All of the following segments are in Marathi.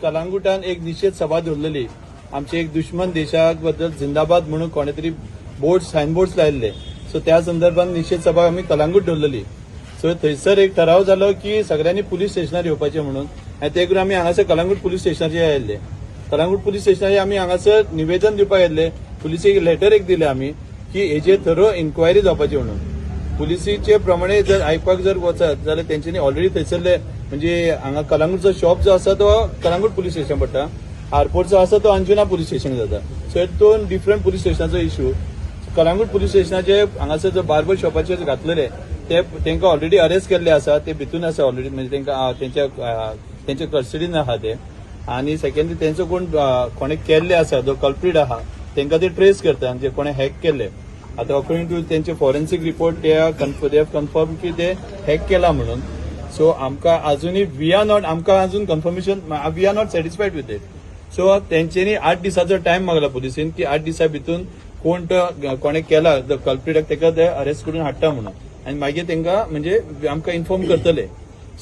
कलांगुटान एक निषेध सभा दवरलेली. आमचे एक दुश्मन देशाक बद्दल जिंदाबाद म्हणून कोणे तरी सायनबोर्ड्स लायल्ले. सो त्या संदर्भात निषेध सभा आम्ही कलांगूट दवरलेली. सो थंयसर एक ठराव जालो की सगळ्यांनी पुलीस स्टेशनार येवपाचें म्हणून. आनी ते करून आमी हांगासर कलांगूट पुलीस स्टेशनाचेर आयिल्ले. कलांगूट पुलीस स्टेशनाचेर आमी हांगासर निवेदन दिवपाक येयल्ले. पुलिसेक लेटर एक दिले आमी की हेजेर थरो इन्क्वायरी जावपाची म्हणून. पुलिसीचे प्रमाणे जर आयकपाक जर वचत जाल्यार तेंच्यांनी ऑलरेडी थंयसरले म्हणजे हांगा कलांगूटचो शॉप जो आसा तो कलांगूट पुलीस स्टेशन पडटा. आरपोर्ट जो आसा तो अंजुना पुलीस स्टेशन जाता. सो हे दोन डिफरंट पुलीस स्टेशनाचो इश्यू. कलांगूट पुलीस स्टेशनाचे हांगासर जो बार्बर शॉपाचे घातलेले तेंका ऑलरेडी अरेस्ट केल्ले आसा. ते भितून आसा ऑलरेडी म्हणजे तेंका तेंच्या कस्टडीन आहा ते. आणि सेकंडली तेंचो कोणे केल्ले आसा जो कल्प्रीट आहा तेंका ते ट्रेस करता म्हणजे कोणे हॅक केले. आता अकॉर्डिंग टू तेंचे forensic report they have confirm की ते हॅक केला म्हणून. सो आमकां अजूनही आमकां अजून confirmation we are not satisfied with it. So तेंच्यांनी 8 दिसाचो टायम मागला पुलिसेन की 8 दिसा भितून कोणे केला कल्प्रीटाक तेका ते अरेस्ट करून हाडटा म्हणून. आणि मागीर तेंका म्हणजे आमकां इन्फॉर्म करतले.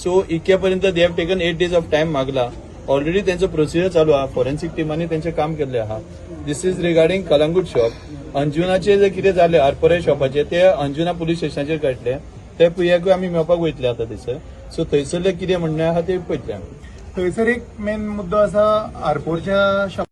सो इतक्या पर्यंत they have taken 8 days of time मागला. ऑलरेडी त्यांचं प्रोसिजर चालू आहा. फॉरेन्सिक टिमांनी तेंचे काम केल्ले आहा. This is regarding Calangute shop. अंजुनाचे जे कितें जाले आरपोरे शॉपाचे ते अंजुना पुलीस स्टेशनाचेर काडले. ते पुयाकूय आमी मेळपाक वयतले आतां थंयसर. सो थंयसरले कितें म्हणणें आहा ते पळयतले आमी. थंयसर एक मेन मुद्दो आसा आरपोरच्या